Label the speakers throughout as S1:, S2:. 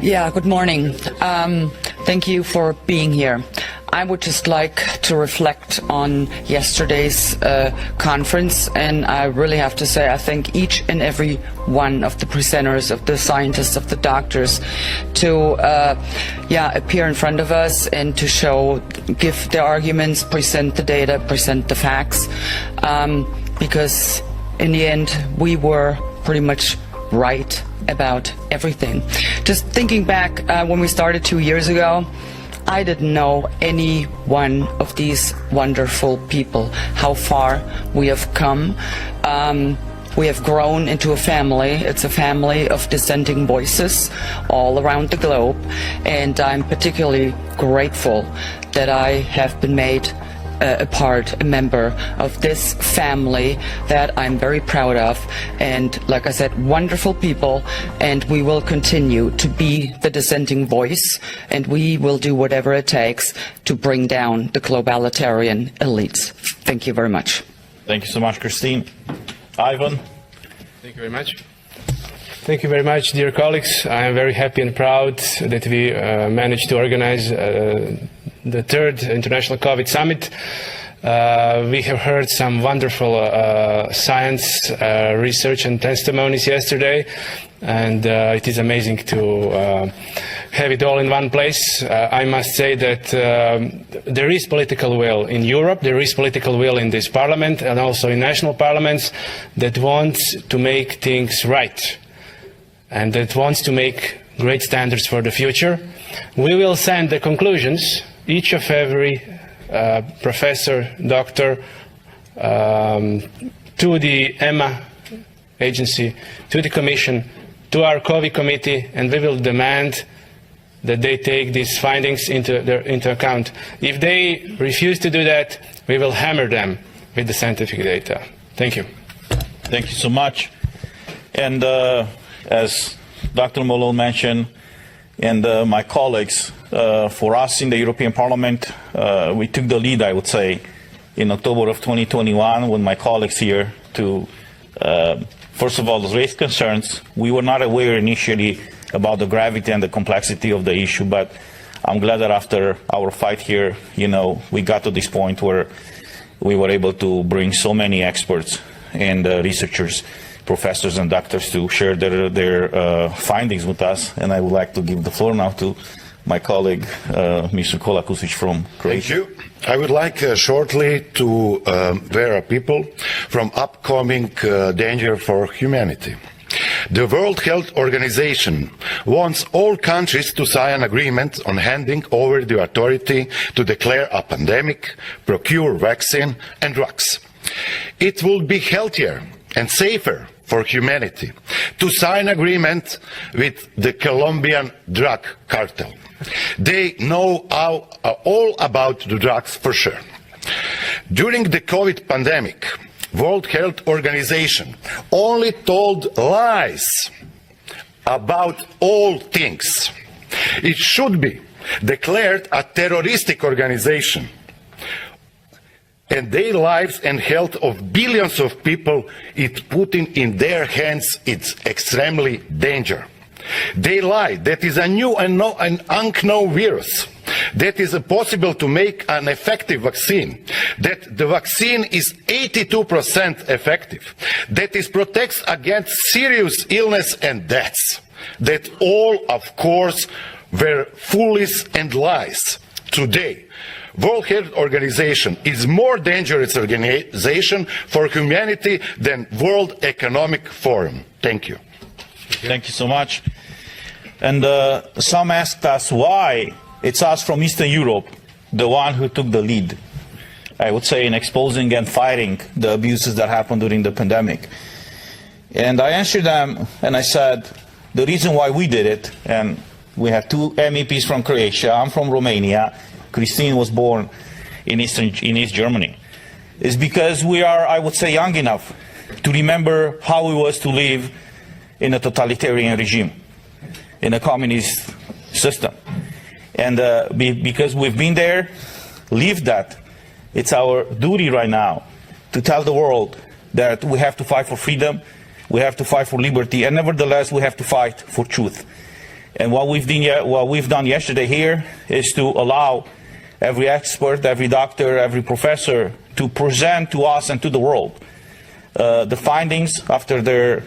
S1: Yeah, good morning. Thank you for being here. I would just like to reflect on yesterday's conference, and I really have to say I thank each and every one of the presenters, of the scientists, of the doctors to appear in front of us and to give their arguments, present the data, present the facts, because in the end we were pretty much right about everything. Just thinking back when we started 2 years ago, I didn't know any one of these wonderful people, how far we have come. We have grown into a family. It's a family of dissenting voices all around the globe, and I'm particularly grateful that I have been made a member of this family that I'm very proud of, and like I said, wonderful people, and we will continue to be the dissenting voice, and we will do whatever it takes to bring down the globalitarian elites. Thank you very much.
S2: Thank you so much, Christine. Ivan.
S3: Thank you very much. Thank you very much, dear colleagues. I am very happy and proud that we managed to organize the third International COVID Summit. We have heard some wonderful science, research and testimonies yesterday, and it is amazing to have it all in one place. I must say that there is political will in Europe, there is political will in this parliament and also in national parliaments that wants to make things right and that wants to make great standards for the future. We will send the conclusions, each of every professor, doctor, to the EMA agency, to the Commission, to our COVID committee, and we will demand that they take these findings into account. If they refuse to do that, we will hammer them with the scientific data. Thank you.
S2: Thank you so much. And as Dr. Malone mentioned, and my colleagues, for us in the European Parliament, we took the lead, I would say, in October of 2021 with my colleagues here to, first of all, raise concerns. We were not aware initially about the gravity and the complexity of the issue, but I'm glad that after our fight here, we got to this point where we were able to bring so many experts and researchers, professors and doctors to share their findings with us. And I would like to give the floor now to my colleague, Mr. Kolakusic from Croatia.
S4: Thank you. I would like shortly to warn people from upcoming danger for humanity. The World Health Organization wants all countries to sign an agreement on handing over the authority to declare a pandemic, procure vaccine and drugs. It will be healthier and safer for humanity to sign an agreement with the Columbian drug cartel. They know all about the drugs for sure. During the COVID pandemic, World Health Organization only told lies about all things. It should be declared a terroristic organization, and their lives and health of billions of people it putting in their hands is extremely dangerous. They lie that is a new and unknown virus, that is possible to make an effective vaccine, that the vaccine is 82% effective, that it protects against serious illness and deaths, that all, of course, were foolish and lies. Today, World Health Organization is more dangerous organization for humanity than World Economic Forum. Thank you.
S2: Thank you so much. And some asked us why it's us from Eastern Europe, the one who took the lead, I would say, in exposing and fighting the abuses that happened during the pandemic. And I answered them and I said, the reason why we did it, and we have two MEPs from Croatia, I'm from Romania, Christine was born in East Germany, is because we are, I would say, young enough to remember how it was to live in a totalitarian regime, in a communist system. And because we've been there, lived that, it's our duty right now to tell the world that we have to fight for freedom, we have to fight for liberty, and nevertheless we have to fight for truth. And what we've done yesterday here is to allow every expert, every doctor, every professor to present to us and to the world the findings after their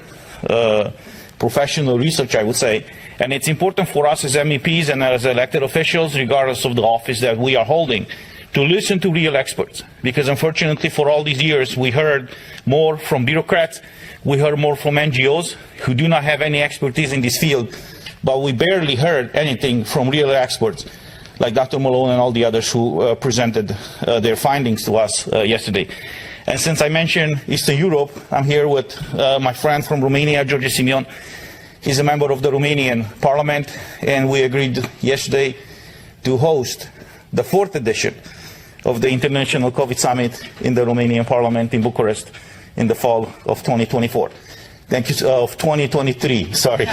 S2: professional research, I would say. And it's important for us as MEPs and as elected officials, regardless of the office that we are holding, to listen to real experts. Because unfortunately for all these years, we heard more from bureaucrats, we heard more from NGOs who do not have any expertise in this field, but we barely heard anything from real experts like Dr. Malone and all the others who presented their findings to us yesterday. And since I mentioned Eastern Europe, I'm here with my friend from Romania, George Simion. He's a member of the Romanian Parliament, and we agreed yesterday to host the 4th edition of the International COVID Summit in the Romanian Parliament in Bucharest in the fall of 2024. Thank you, of 2023, sorry.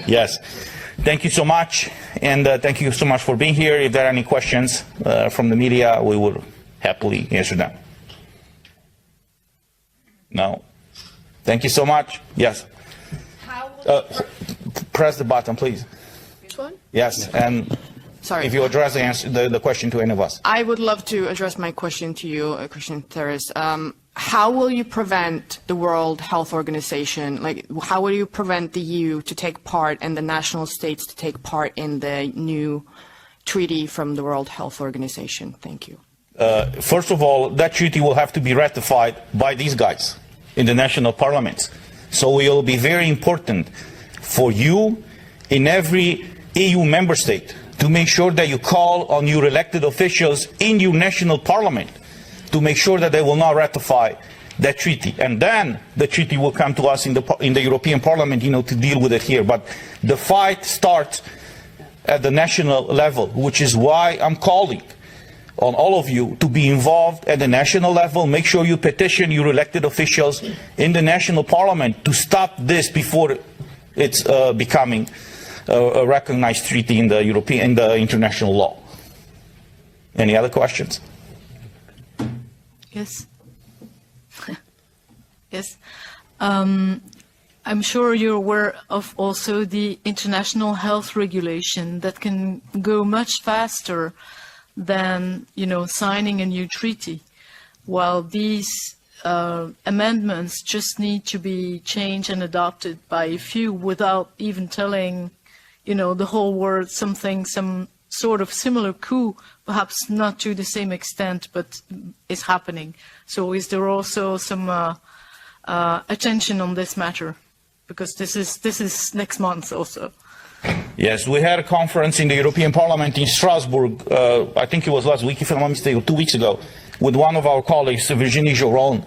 S2: Yes. Thank you so much, and thank you so much for being here. If there are any questions from the media, we will happily answer them. No? Thank you so much. Yes. Press the button, please.
S5: Which one?
S2: Yes, and
S5: Sorry.
S2: if you address the question to any of us.
S5: I would love to address my question to you, Christian Terres. How will you prevent the World Health Organization, how will you prevent the EU to take part and the national states to take part in the new treaty from the World Health Organization? Thank you.
S2: First of all, that treaty will have to be ratified by these guys in the national parliaments. So it will be very important for you in every EU member state to make sure that you call on your elected officials in your national parliament to make sure that they will not ratify that treaty. And then the treaty will come to us in the European Parliament, to deal with it here. But the fight starts at the national level, which is why I'm calling on all of you to be involved at the national level. Make sure you petition your elected officials in the national parliament to stop this before it's becoming a recognized treaty in the international law. Any other questions?
S6: Yes. Yes. I'm sure you're aware of also the international health regulation that can go much faster than, signing a new treaty. While these amendments just need to be changed and adopted by a few without even telling, the whole world some sort of similar coup, perhaps not to the same extent, but is happening. So is there also some attention on this matter? Because this is next month also.
S2: Yes, we had a conference in the European Parliament in Strasbourg, I think it was last week, if I'm not mistaken, 2 weeks ago, with one of our colleagues, Virginie Joron,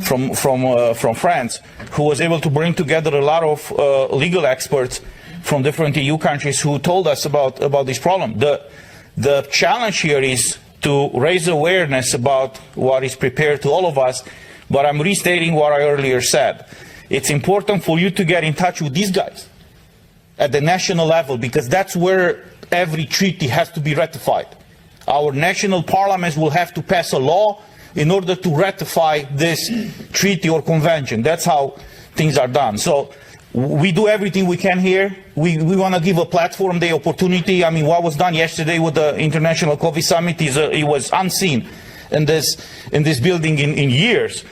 S2: from France, who was able to bring together a lot of legal experts from different EU countries who told us about this problem. The challenge here is to raise awareness about what is prepared to all of us, but I'm restating what I earlier said. It's important for you to get in touch with these guys at the national level, because that's where every treaty has to be ratified. Our national parliaments will have to pass a law in order to ratify this treaty or convention. That's how things are done. So we do everything we can here. We want to give a platform, the opportunity. I mean, what was done yesterday with the International COVID Summit it was unseen in this building in years.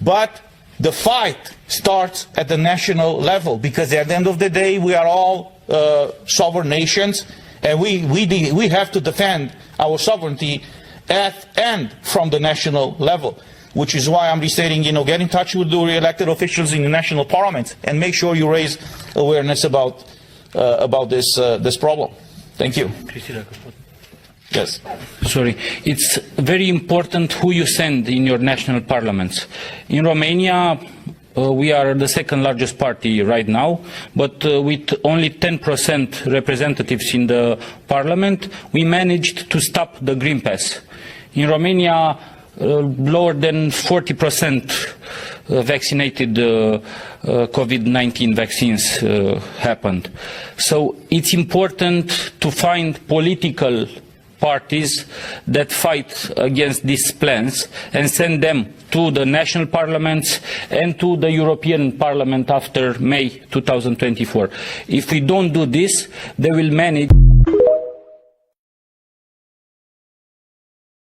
S2: But the fight starts at the national level, because at the end of the day, we are all sovereign nations, and we have to defend our sovereignty at and from the national level. Which is why I'm restating, get in touch with the elected officials in the national parliaments and make sure you raise awareness about this problem. Thank you. Yes.
S7: Sorry. It's very important who you send in your national parliaments. In Romania, we are the second largest party right now, but with only 10% representatives in the parliament, we managed to stop the Green Pass. In Romania, lower than 40% vaccinated COVID-19 vaccines happened. So it's important to find political parties that fight against these plans and send them to the national parliaments and to the European Parliament after May 2024. If we don't do this, they will manage